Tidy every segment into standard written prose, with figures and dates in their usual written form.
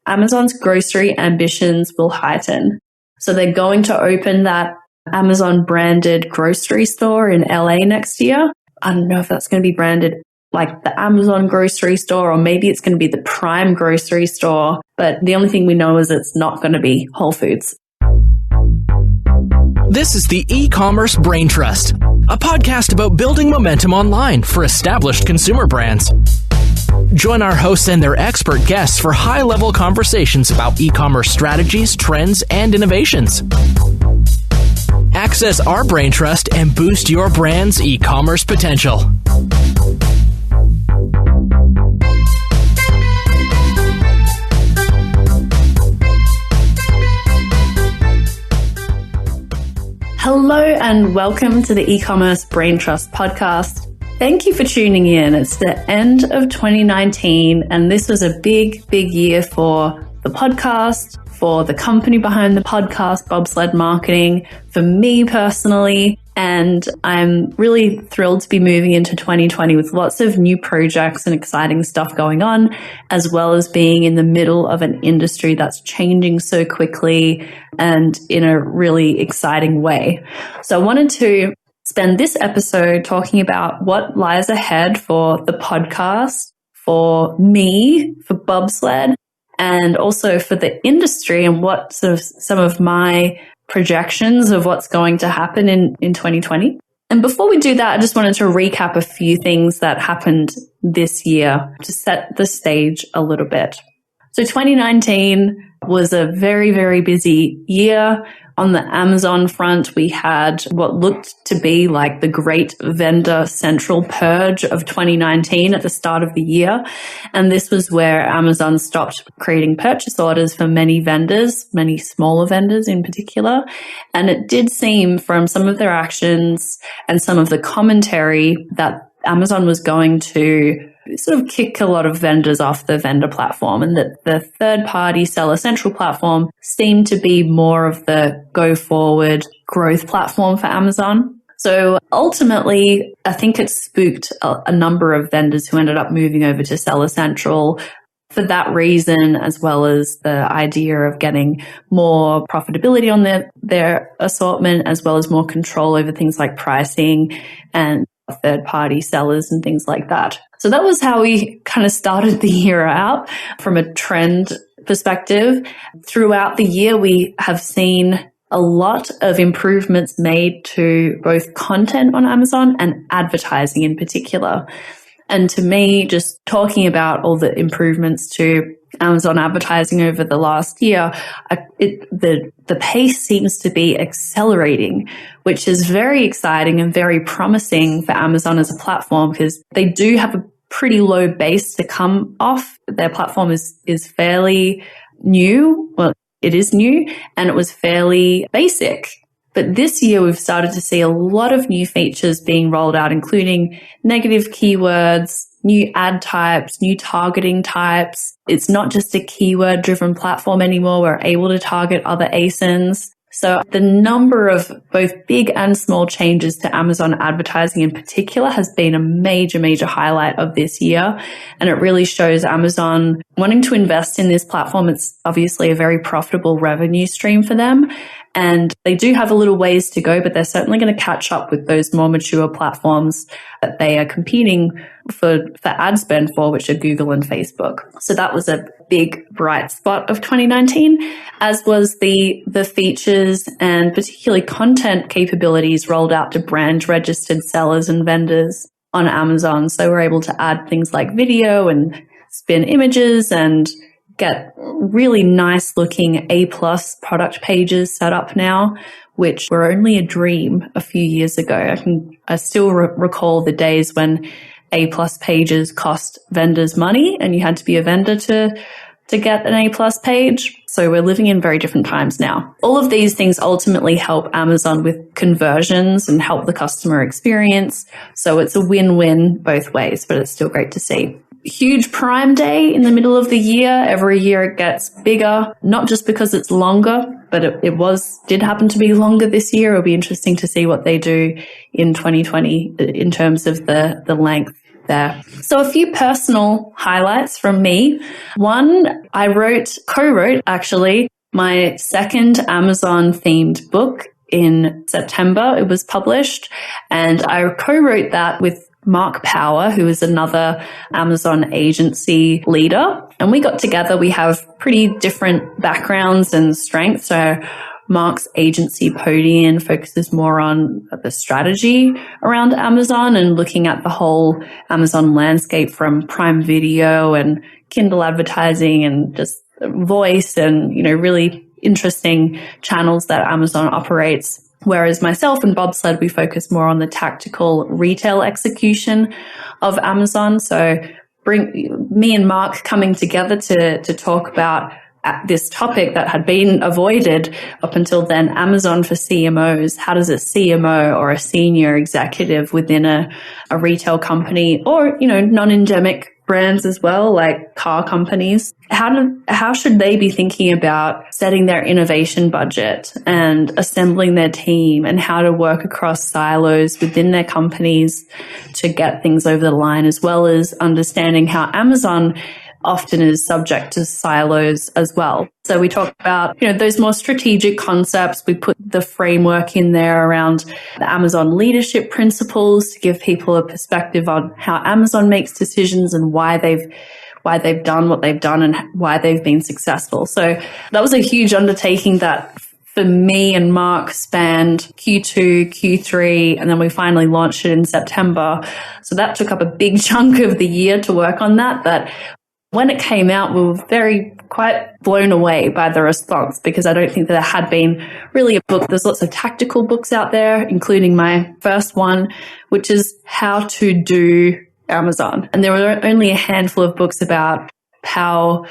Amazon's grocery ambitions will heighten. So they're going to open that Amazon branded grocery store in LA next year. I don't know if that's going to be branded like the Amazon grocery store, or maybe it's going to be the Prime grocery store. But the only thing we know is it's not going to be Whole Foods. This is the Ecommerce Braintrust, a podcast about building momentum online for established consumer brands. Join our hosts and their expert guests for high-level conversations about e-commerce strategies, trends, and innovations. Access our Braintrust and boost your brand's e-commerce potential. Hello and welcome to the Ecommerce Braintrust podcast. Thank you for tuning in. It's the end of 2019 and this was a big year for the podcast, for the company behind the podcast, Bobsled Marketing, for me personally. And I'm really thrilled to be moving into 2020 with lots of new projects and exciting stuff going on, as well as being in the middle of an industry that's changing so quickly and in a really exciting way. So I wanted to spend this episode talking about what lies ahead for the podcast, for me, for Bobsled, and also for the industry and what sort of some of my projections of what's going to happen in 2020. And before we do that, I just wanted to recap a few things that happened this year to set the stage a little bit. So 2019 was a very busy year. On the Amazon front, we had what looked to be like the great vendor central purge of 2019 at the start of the year. And this was where Amazon stopped creating purchase orders for many vendors, many smaller vendors in particular. And it did seem from some of their actions and some of the commentary that Amazon was going to sort of kick a lot of vendors off the vendor platform, and that the third-party Seller Central platform seemed to be more of the go-forward growth platform for Amazon. So ultimately, I think it spooked a number of vendors who ended up moving over to Seller Central for that reason, as well as the idea of getting more profitability on their assortment, as well as more control over things like pricing and third-party sellers and things like that. So that was how we kind of started the year out from a trend perspective. Throughout the year, we have seen a lot of improvements made to both content on Amazon and advertising in particular. And to me, just talking about all the improvements to Amazon advertising over the last year, the pace seems to be accelerating, which is very exciting and very promising for Amazon as a platform, because they do have a pretty low base to come off. Their platform is fairly new. Well, it is new, and it was fairly basic. But this year, we've started to see a lot of new features being rolled out, including negative keywords, new ad types, new targeting types. It's not just a keyword-driven platform anymore. We're able to target other ASINs. So the number of both big and small changes to Amazon advertising in particular has been a major highlight of this year. And it really shows Amazon wanting to invest in this platform. It's obviously a very profitable revenue stream for them. And they do have a little ways to go, but they're certainly going to catch up with those more mature platforms that they are competing for ad spend for, which are Google and Facebook. So that was a big bright spot of 2019, as was the features and particularly content capabilities rolled out to brand registered sellers and vendors on Amazon. So we're able to add things like video and spin images and get really nice looking A+ product pages set up now, which were only a dream a few years ago. I still recall the days when A+ pages cost vendors money and you had to be a vendor to get an A+ page. So we're living in very different times now. All of these things ultimately help Amazon with conversions and help the customer experience. So it's a win-win both ways, but it's still great to see. Huge Prime Day in the middle of the year. Every year it gets bigger, not just because it's longer, but it did happen to be longer this year. It'll be interesting to see what they do in 2020 in terms of the length there. So a few personal highlights from me. One, I co-wrote actually my second Amazon themed book in September. It was published, and I co-wrote that with Mark Power, who is another Amazon agency leader. And we got together. We have pretty different backgrounds and strengths. So Mark's agency, Podian, focuses more on the strategy around Amazon and looking at the whole Amazon landscape from Prime Video and Kindle advertising and just voice and, really interesting channels that Amazon operates. Whereas myself and Bobsled, we focus more on the tactical retail execution of Amazon. So bring me and Mark coming together to talk about this topic that had been avoided up until then, Amazon for CMOs. How does a CMO or a senior executive within a retail company or, non-endemic brands as well, like car companies, how should they be thinking about setting their innovation budget and assembling their team and how to work across silos within their companies to get things over the line, as well as understanding how Amazon often is subject to silos as well. So we talk about, those more strategic concepts. We put the framework in there around the Amazon leadership principles to give people a perspective on how Amazon makes decisions and why they've done what they've done and why they've been successful. So that was a huge undertaking that for me and Mark spanned Q2, Q3, and then we finally launched it in September. So that took up a big chunk of the year to work on that. But when it came out, we were quite blown away by the response, because I don't think that there had been really a book. There's lots of tactical books out there, including my first one, which is How to Do Amazon. And there were only a handful of books about how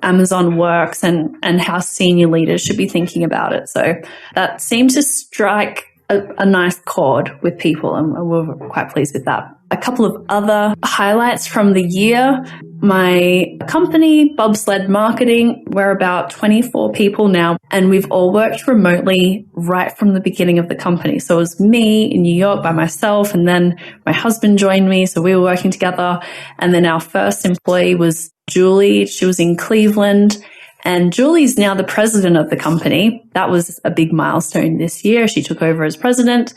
Amazon works and how senior leaders should be thinking about it. So that seemed to strike a nice chord with people, and we were quite pleased with that. A couple of other highlights from the year. My company, Bobsled Marketing, we're about 24 people now, and we've all worked remotely right from the beginning of the company. So it was me in New York by myself, and then my husband joined me. So we were working together. And then our first employee was Julie. She was in Cleveland. And Julie's now the president of the company. That was a big milestone this year. She took over as president.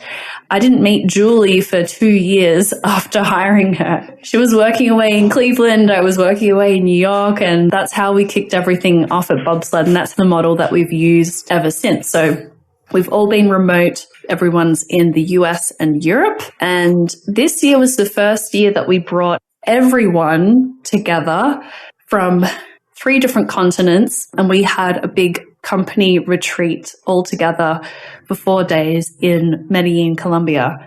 I didn't meet Julie for 2 years after hiring her. She was working away in Cleveland. I was working away in New York. And that's how we kicked everything off at Bobsled. And that's the model that we've used ever since. So we've all been remote. Everyone's in the US and Europe. And this year was the first year that we brought everyone together from 3 different continents, and we had a big company retreat all together for 4 days in Medellin, Colombia.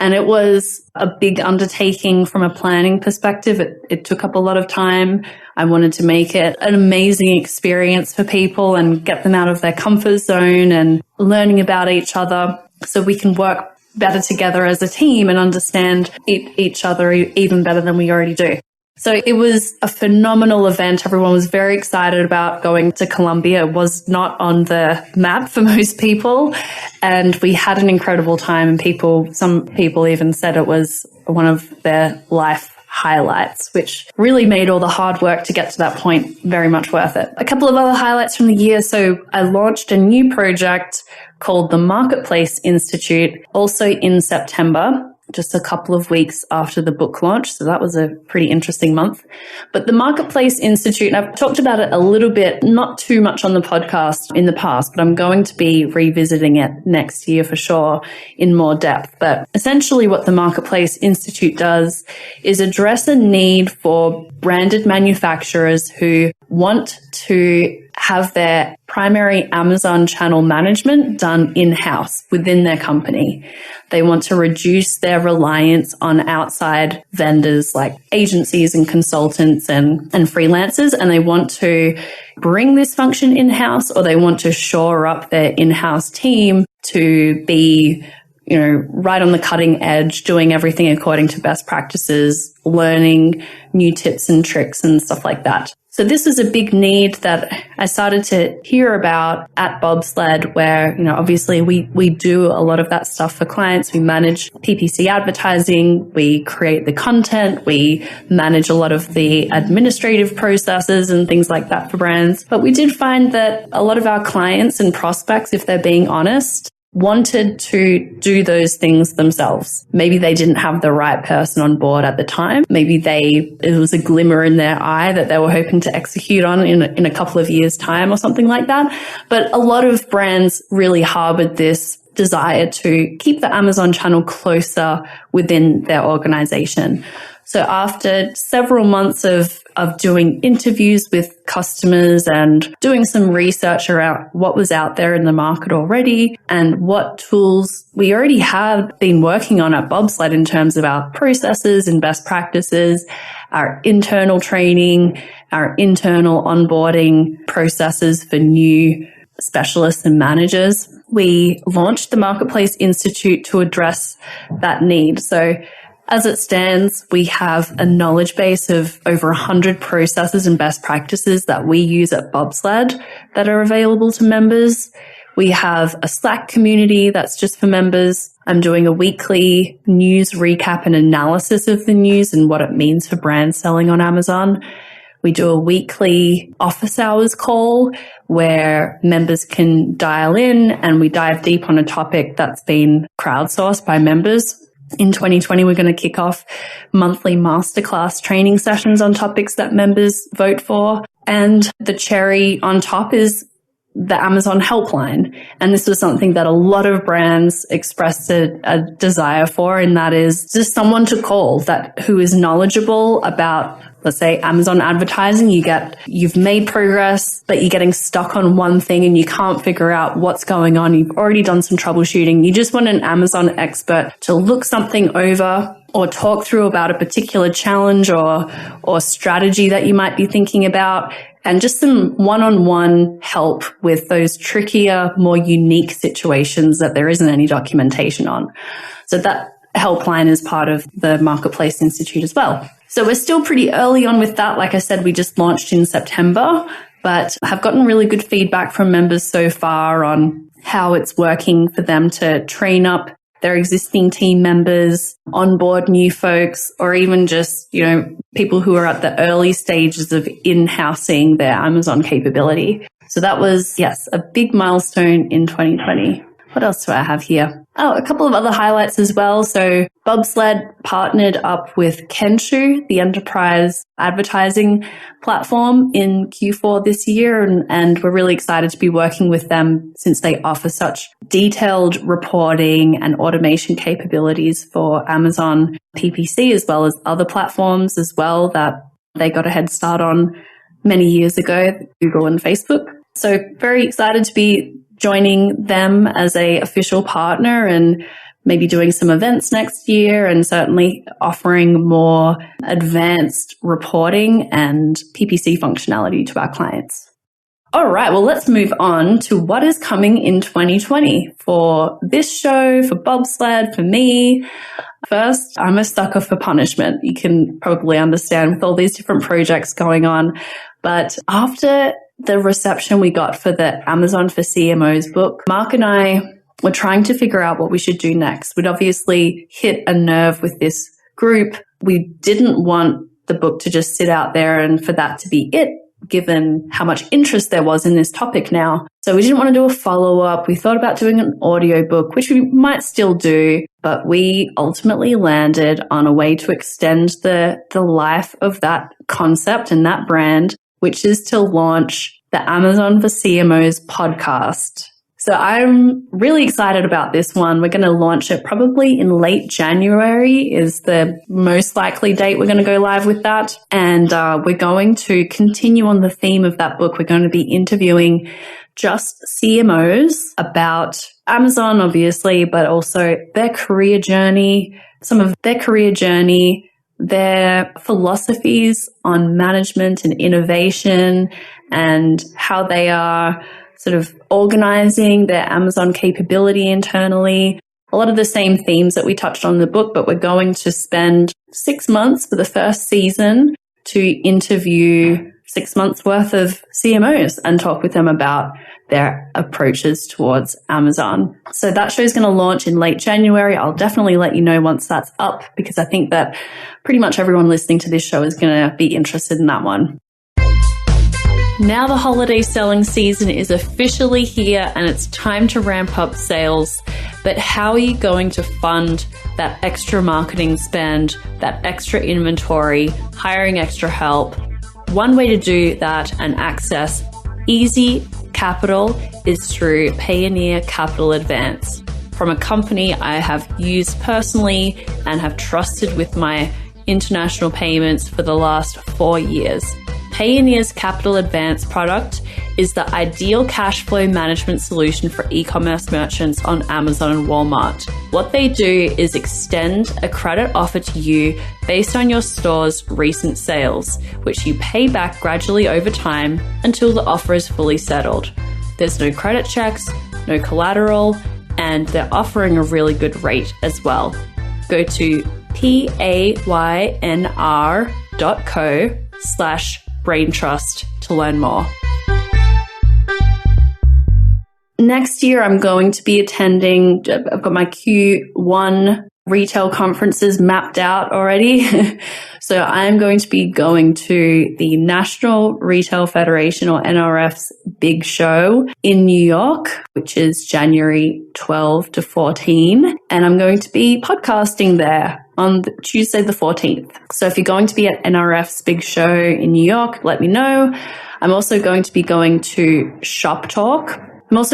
And it was a big undertaking from a planning perspective. It took up a lot of time. I wanted to make it an amazing experience for people and get them out of their comfort zone and learning about each other so we can work better together as a team and understand each other even better than we already do. So it was a phenomenal event. Everyone was very excited about going to Colombia. It was not on the map for most people. And we had an incredible time, and some people even said it was one of their life highlights, which really made all the hard work to get to that point very much worth it. A couple of other highlights from the year. So I launched a new project called the Marketplace Institute, also in September, just a couple of weeks after the book launch. So that was a pretty interesting month. But the Marketplace Institute, and I've talked about it a little bit, not too much on the podcast in the past, but I'm going to be revisiting it next year for sure in more depth. But essentially what the Marketplace Institute does is address a need for branded manufacturers who want to have their primary Amazon channel management done in-house within their company. They want to reduce their reliance on outside vendors like agencies and consultants and freelancers, and they want to bring this function in-house, or they want to shore up their in-house team to be right on the cutting edge, doing everything according to best practices, learning new tips and tricks and stuff like that. So this was a big need that I started to hear about at Bobsled, where, obviously we do a lot of that stuff for clients. We manage PPC advertising, we create the content, we manage a lot of the administrative processes and things like that for brands. But we did find that a lot of our clients and prospects, if they're being honest, wanted to do those things themselves. Maybe they didn't have the right person on board at the time. Maybe it was a glimmer in their eye that they were hoping to execute on in a couple of years' time or something like that. But a lot of brands really harbored this desire to keep the Amazon channel closer within their organization. So after several months of doing interviews with customers and doing some research around what was out there in the market already and what tools we already had been working on at Bobsled in terms of our processes and best practices, our internal training, our internal onboarding processes for new specialists and managers, we launched the Marketplace Institute to address that need. So as it stands, we have a knowledge base of over 100 processes and best practices that we use at Bobsled that are available to members. We have a Slack community that's just for members. I'm doing a weekly news recap and analysis of the news and what it means for brands selling on Amazon. We do a weekly office hours call where members can dial in and we dive deep on a topic that's been crowdsourced by members. In 2020, we're going to kick off monthly masterclass training sessions on topics that members vote for. And the cherry on top is the Amazon helpline. And this was something that a lot of brands expressed a desire for, and that is just someone to call who is knowledgeable about, let's say, Amazon advertising. You've made progress, but you're getting stuck on one thing and you can't figure out what's going on. You've already done some troubleshooting. You just want an Amazon expert to look something over or talk through about a particular challenge or strategy that you might be thinking about, and just some one-on-one help with those trickier, more unique situations that there isn't any documentation on. So that helpline is part of the Marketplace Institute as well. So we're still pretty early on with that. Like I said, we just launched in September, but have gotten really good feedback from members so far on how it's working for them to train up their existing team members, onboard new folks, or even just, people who are at the early stages of in-housing their Amazon capability. So that was, yes, a big milestone in 2020. What else do I have here? Oh, a couple of other highlights as well. So Bobsled partnered up with Kenshu, the enterprise advertising platform, in Q4 this year. And we're really excited to be working with them since they offer such detailed reporting and automation capabilities for Amazon PPC, as well as other platforms as well that they got a head start on many years ago, Google and Facebook. So very excited to be joining them as a official partner and maybe doing some events next year, and certainly offering more advanced reporting and PPC functionality to our clients. All right, well, let's move on to what is coming in 2020 for this show, for Bobsled, for me. First, I'm a sucker for punishment. You can probably understand with all these different projects going on. But after the reception we got for the Amazon for CMOs book, Mark and I were trying to figure out what we should do next. We'd obviously hit a nerve with this group. We didn't want the book to just sit out there and for that to be it, given how much interest there was in this topic now. So we didn't want to do a follow-up. We thought about doing an audiobook, which we might still do, but we ultimately landed on a way to extend the life of that concept and that brand, which is to launch the Amazon for CMOs podcast. So I'm really excited about this one. We're going to launch it probably in late January is the most likely date we're going to go live with that. And we're going to continue on the theme of that book. We're going to be interviewing just CMOs about Amazon, obviously, but also their career journey, some of their career journey, their philosophies on management and innovation, and how they are sort of organizing their Amazon capability internally. A lot of the same themes that we touched on in the book, but we're going to spend 6 months for the first season to interview 6 months worth of CMOs and talk with them about their approaches towards Amazon. So that show is going to launch in late January. I'll definitely let you know once that's up, because I think that pretty much everyone listening to this show is going to be interested in that one. Now the holiday selling season is officially here and it's time to ramp up sales. But how are you going to fund that extra marketing spend, that extra inventory, hiring extra help? One way to do that and access easy capital is through Payoneer Capital Advance, from a company I have used personally and have trusted with my international payments for the last 4 years. Payoneer's Capital Advance product is the ideal cash flow management solution for e-commerce merchants on Amazon and Walmart. What they do is extend a credit offer to you based on your store's recent sales, which you pay back gradually over time until the offer is fully settled. There's no credit checks, no collateral, and they're offering a really good rate as well. Go to paynr.co/Braintrust to learn more. Next year, I'm going to be attending, I've got my Q1 retail conferences mapped out already. So I'm going to be going to the National Retail Federation, or NRF's big show in New York, which is January 12 to 14. And I'm going to be podcasting there on Tuesday the 14th. So if you're going to be at NRF's big show in New York, let me know. I'm also going to be going to Shop Talk. Which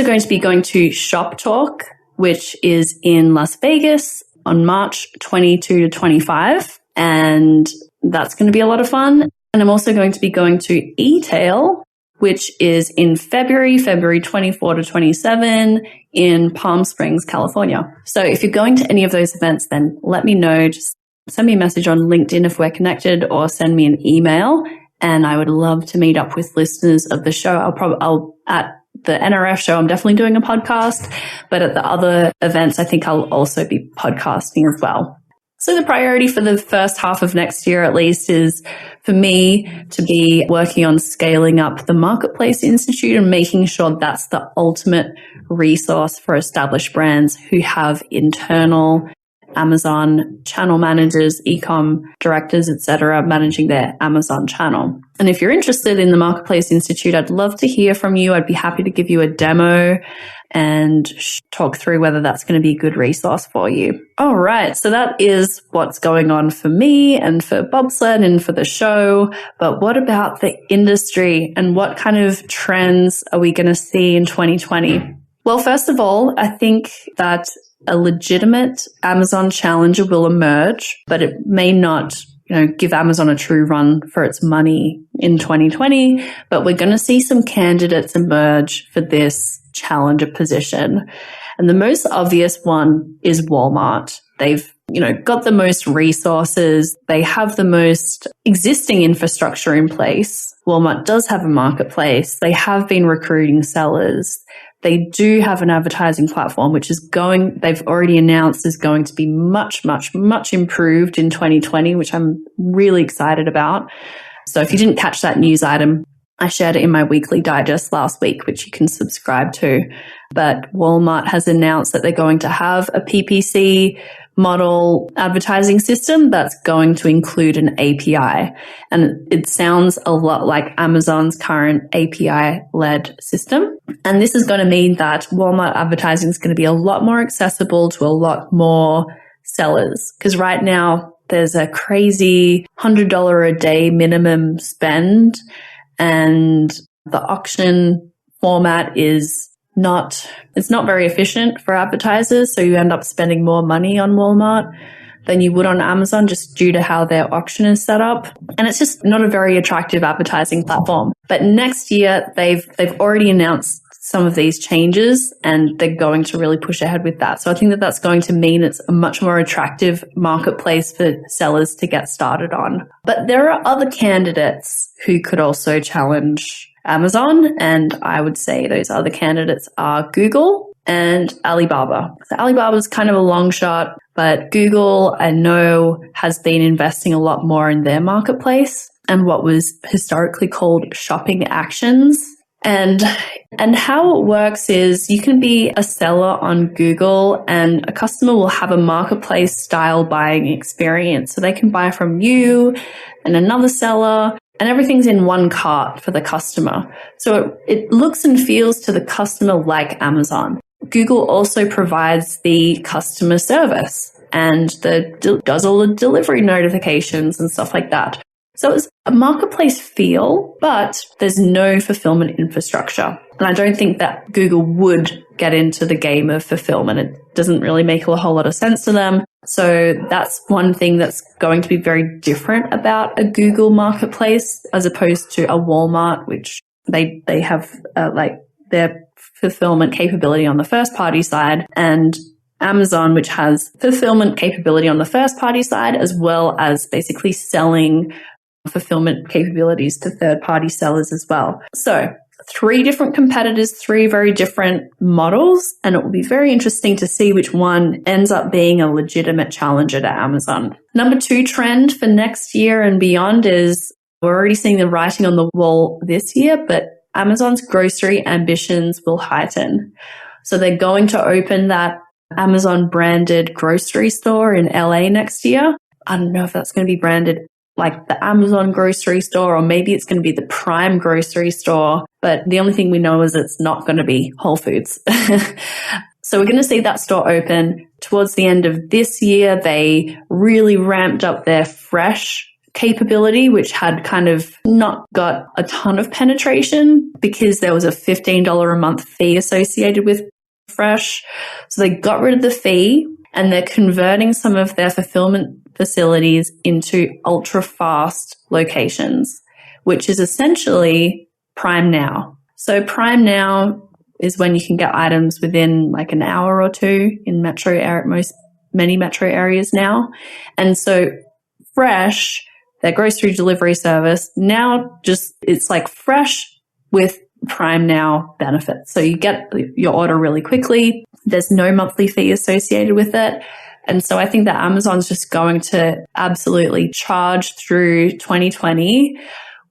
is in Las Vegas on March 22 to 25. And that's going to be a lot of fun. And I'm also going to be going to E-Tail, which is in February 24 to 27 in Palm Springs, California. So if you're going to any of those events, then let me know. Just send me a message on LinkedIn if we're connected, or send me an email. And I would love to meet up with listeners of the show. At the NRF show, I'm definitely doing a podcast, but at the other events, I think I'll also be podcasting as well. So the priority for the first half of next year, at least, is for me to be working on scaling up the Marketplace Institute and making sure that's the ultimate resource for established brands who have internal Amazon channel managers, e-com directors, etc., managing their Amazon channel. And if you're interested in the Marketplace Institute, I'd love to hear from you. I'd be happy to give you a demo and talk through whether that's going to be a good resource for you. All right. So that is what's going on for me and for Bobsled and for the show. But what about the industry, and what kind of trends are we going to see in 2020? Well, first of all, I think that a legitimate Amazon challenger will emerge, but it may not, give Amazon a true run for its money in 2020. But we're going to see some candidates emerge for this challenger position. And the most obvious one is Walmart. They've, got the most resources. They have the most existing infrastructure in place. Walmart does have a marketplace. They have been recruiting sellers. They do have an advertising platform, which they've already announced is going to be much, much, much improved in 2020, which I'm really excited about. So if you didn't catch that news item, I shared it in my weekly digest last week, which you can subscribe to. But Walmart has announced that they're going to have a PPC model advertising system that's going to include an API. And it sounds a lot like Amazon's current API-led system. And this is going to mean that Walmart advertising is going to be a lot more accessible to a lot more sellers. Because right now there's a crazy $100 a day minimum spend, and the auction format it's not very efficient for advertisers. So you end up spending more money on Walmart than you would on Amazon, just due to how their auction is set up. And it's just not a very attractive advertising platform. But next year, they've already announced some of these changes, and they're going to really push ahead with that. So I think that that's going to mean it's a much more attractive marketplace for sellers to get started on. But there are other candidates who could also challenge Amazon, and I would say those other candidates are Google and Alibaba. So Alibaba's kind of a long shot, but Google, I know, has been investing a lot more in their marketplace. and what was historically called shopping actions. And how it works is you can be a seller on Google and a customer will have a marketplace style buying experience. So they can buy from you and another seller, and everything's in one cart for the customer. So it looks and feels to the customer like Amazon. Google also provides the customer service and does all the delivery notifications and stuff like that. So it's a marketplace feel, but there's no fulfillment infrastructure. And I don't think that Google would get into the game of fulfillment. It doesn't really make a whole lot of sense to them. So that's one thing that's going to be very different about a Google marketplace as opposed to a Walmart, which they have like their fulfillment capability on the first party side, and Amazon, which has fulfillment capability on the first party side, as well as basically selling fulfillment capabilities to third party sellers as well. So 3 different competitors, 3 very different models, and it will be very interesting to see which one ends up being a legitimate challenger to Amazon. Number 2 trend for next year and beyond is we're already seeing the writing on the wall this year, but Amazon's grocery ambitions will heighten. So they're going to open that Amazon branded grocery store in LA next year. I don't know if that's going to be branded like the Amazon grocery store, or maybe it's going to be the Prime grocery store. But the only thing we know is it's not going to be Whole Foods. So we're going to see that store open towards the end of this year. They really ramped up their fresh capability, which had kind of not got a ton of penetration because there was a $15 a month fee associated with fresh. So they got rid of the fee and they're converting some of their fulfillment facilities into ultra fast locations, which is essentially Prime Now. So Prime Now is when you can get items within like an hour or 2 in many metro areas now. And so Fresh, their grocery delivery service, now it's like Fresh with Prime Now benefits. So you get your order really quickly. There's no monthly fee associated with it. And so I think that Amazon's just going to absolutely charge through 2020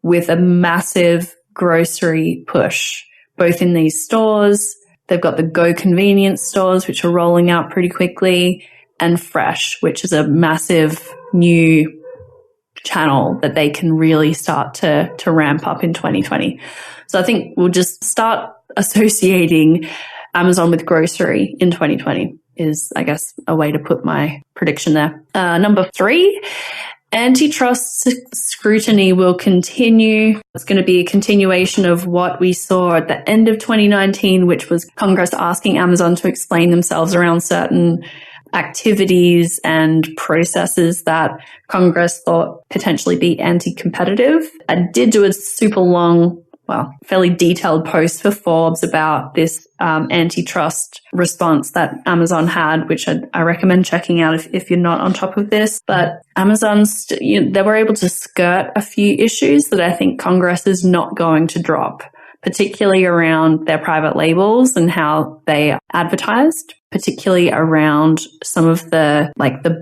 with a massive grocery push, both in these stores. They've got the Go convenience stores, which are rolling out pretty quickly, and Fresh, which is a massive new channel that they can really start to ramp up in 2020. So I think we'll just start associating Amazon with grocery in 2020 is, I guess, a way to put my prediction there. Number 3, antitrust scrutiny will continue. It's going to be a continuation of what we saw at the end of 2019, which was Congress asking Amazon to explain themselves around certain activities and processes that Congress thought potentially be anti-competitive. I did do a super long, fairly detailed post for Forbes about this antitrust response that Amazon had, which I recommend checking out if you're not on top of this. But Amazon's, they were able to skirt a few issues that I think Congress is not going to drop, particularly around their private labels and how they advertised, particularly around some of the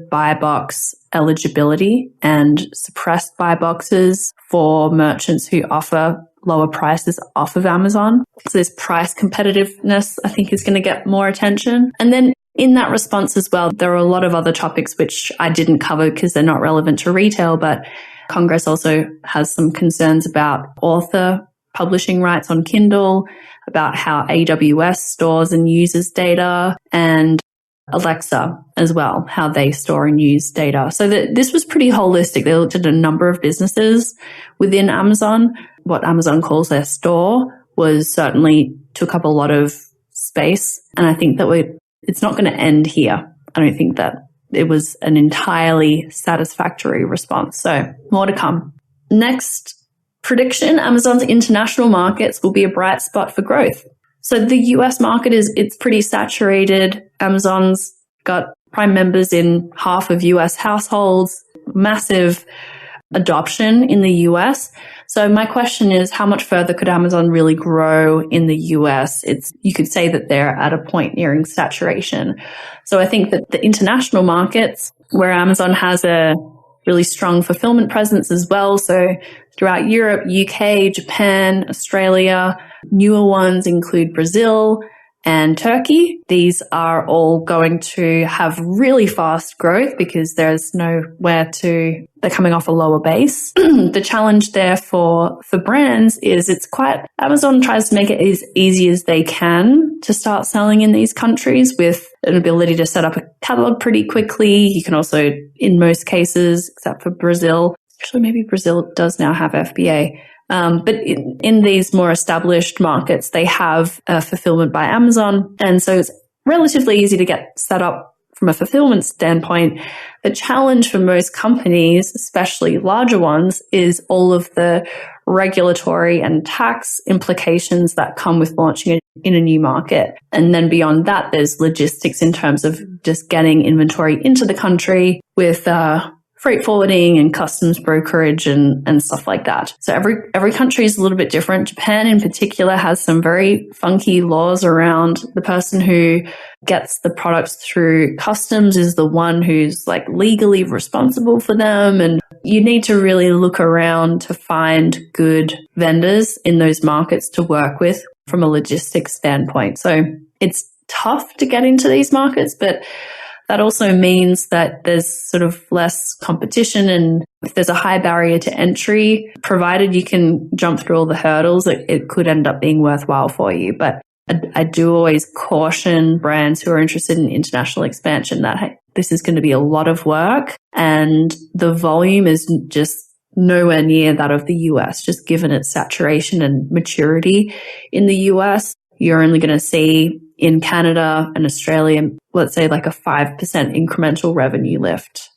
buy box eligibility and suppressed buy boxes for merchants who offer lower prices off of Amazon. So this price competitiveness, I think, is going to get more attention. And then in that response as well, there are a lot of other topics which I didn't cover because they're not relevant to retail, but Congress also has some concerns about author publishing rights on Kindle, about how AWS stores and uses data, and Alexa as well, how they store and use data. So this was pretty holistic. They looked at a number of businesses within Amazon. What Amazon calls their store certainly took up a lot of space. And I think that it's not going to end here. I don't think that it was an entirely satisfactory response. So more to come. Next prediction, Amazon's international markets will be a bright spot for growth. So the US market it's pretty saturated. Amazon's got Prime members in half of US households, massive adoption in the US. So my question is, how much further could Amazon really grow in the US? You could say that they're at a point nearing saturation. So I think that the international markets where Amazon has a really strong fulfillment presence as well. So throughout Europe, UK, Japan, Australia. Newer ones include Brazil and Turkey. These are all going to have really fast growth because there's nowhere to, they're coming off a lower base. The challenge there for brands is Amazon tries to make it as easy as they can to start selling in these countries with an ability to set up a catalog pretty quickly. You can also, in most cases, except for Brazil, actually maybe Brazil does now have FBA. But in these more established markets, they have fulfillment by Amazon. And so it's relatively easy to get set up from a fulfillment standpoint. The challenge for most companies, especially larger ones, is all of the regulatory and tax implications that come with launching it in a new market. And then beyond that, there's logistics in terms of just getting inventory into the country with freight forwarding and customs brokerage and stuff like that. So every country is a little bit different. Japan in particular has some very funky laws around the person who gets the products through customs is the one who's like legally responsible for them. And you need to really look around to find good vendors in those markets to work with from a logistics standpoint. So it's tough to get into these markets, but that also means that there's sort of less competition, and if there's a high barrier to entry, provided you can jump through all the hurdles, it could end up being worthwhile for you. But I do always caution brands who are interested in international expansion that, hey, this is going to be a lot of work and the volume is just nowhere near that of the US, just given its saturation and maturity in the US. You're only going to see in Canada and Australia, let's say like a 5% incremental revenue lift.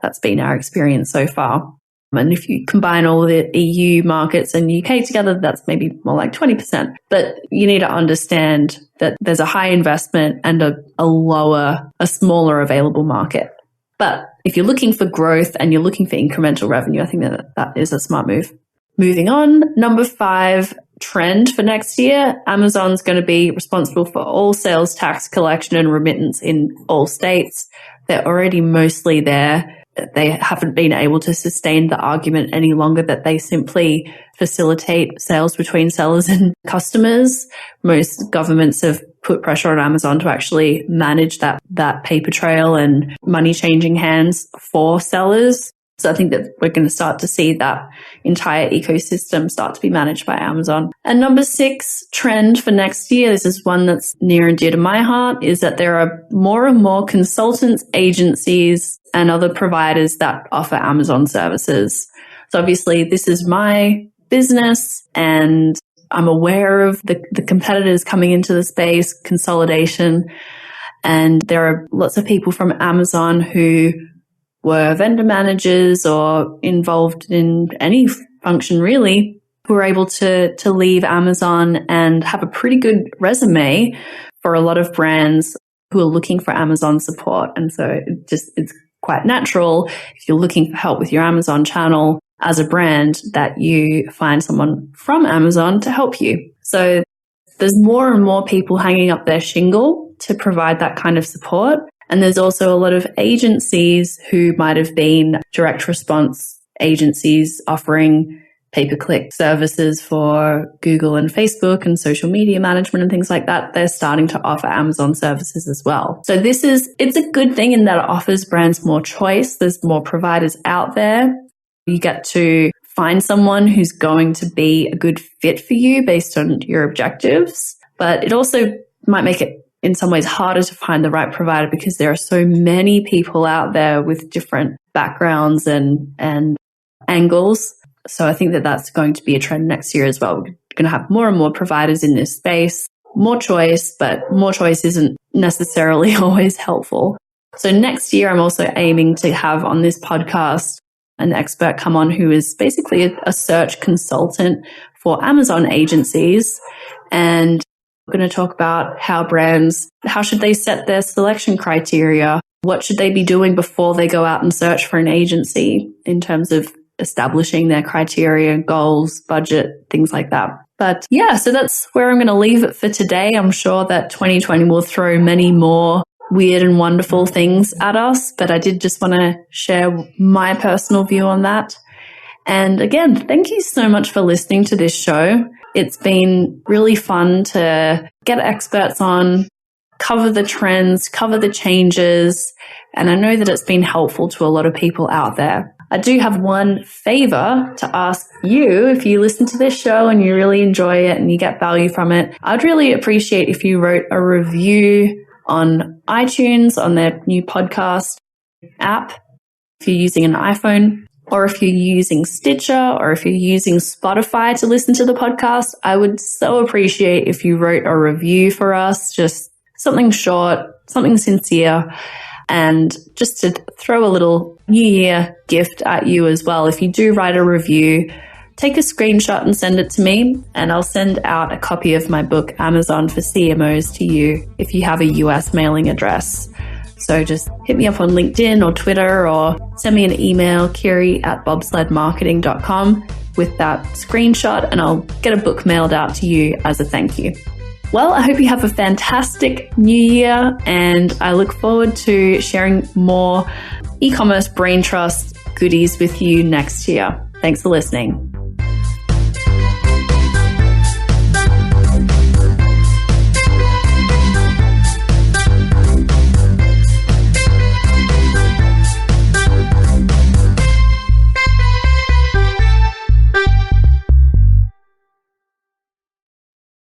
That's been our experience so far. And if you combine all the EU markets and UK together, that's maybe more like 20%. But you need to understand that there's a high investment and a smaller available market. But if you're looking for growth and you're looking for incremental revenue, I think that is a smart move. Moving on, number 5, trend for next year. Amazon's going to be responsible for all sales tax collection and remittance in all states. They're already mostly there. They haven't been able to sustain the argument any longer that they simply facilitate sales between sellers and customers. Most governments have put pressure on Amazon to actually manage that paper trail and money changing hands for sellers. So I think that we're going to start to see that entire ecosystem start to be managed by Amazon. And number 6 trend for next year, this is one that's near and dear to my heart, is that there are more and more consultants, agencies, and other providers that offer Amazon services. So obviously this is my business and I'm aware of the competitors coming into the space, consolidation, and there are lots of people from Amazon who were vendor managers or involved in any function really, who were able to leave Amazon and have a pretty good resume for a lot of brands who are looking for Amazon support. And so it's quite natural if you're looking for help with your Amazon channel as a brand that you find someone from Amazon to help you. So there's more and more people hanging up their shingle to provide that kind of support. And there's also a lot of agencies who might have been direct response agencies offering pay-per-click services for Google and Facebook and social media management and things like that. They're starting to offer Amazon services as well. So it's a good thing in that it offers brands more choice. There's more providers out there. You get to find someone who's going to be a good fit for you based on your objectives. But it also might make it in some ways harder to find the right provider because there are so many people out there with different backgrounds and angles. So I think that that's going to be a trend next year as well. We're going to have more and more providers in this space, more choice, but more choice isn't necessarily always helpful. So next year, I'm also aiming to have on this podcast an expert come on who is basically a search consultant for Amazon agencies, and we're going to talk about how should they set their selection criteria? What should they be doing before they go out and search for an agency in terms of establishing their criteria, goals, budget, things like that. But yeah, so that's where I'm going to leave it for today. I'm sure that 2020 will throw many more weird and wonderful things at us, but I did just want to share my personal view on that. And again, thank you so much for listening to this show. It's been really fun to get experts on, cover the trends, cover the changes, and I know that it's been helpful to a lot of people out there. I do have one favor to ask you. If you listen to this show and you really enjoy it and you get value from it, I'd really appreciate if you wrote a review on iTunes, on their new podcast app, if you're using an iPhone, or if you're using Stitcher, or if you're using Spotify to listen to the podcast. I would so appreciate if you wrote a review for us, just something short, something sincere, and just to throw a little New Year gift at you as well. If you do write a review, take a screenshot and send it to me, and I'll send out a copy of my book, Amazon for CMOs, to you if you have a US mailing address. So just hit me up on LinkedIn or Twitter, or send me an email, kiri@bobsledmarketing.com, with that screenshot, and I'll get a book mailed out to you as a thank you. Well, I hope you have a fantastic new year, and I look forward to sharing more e-commerce brain trust goodies with you next year. Thanks for listening.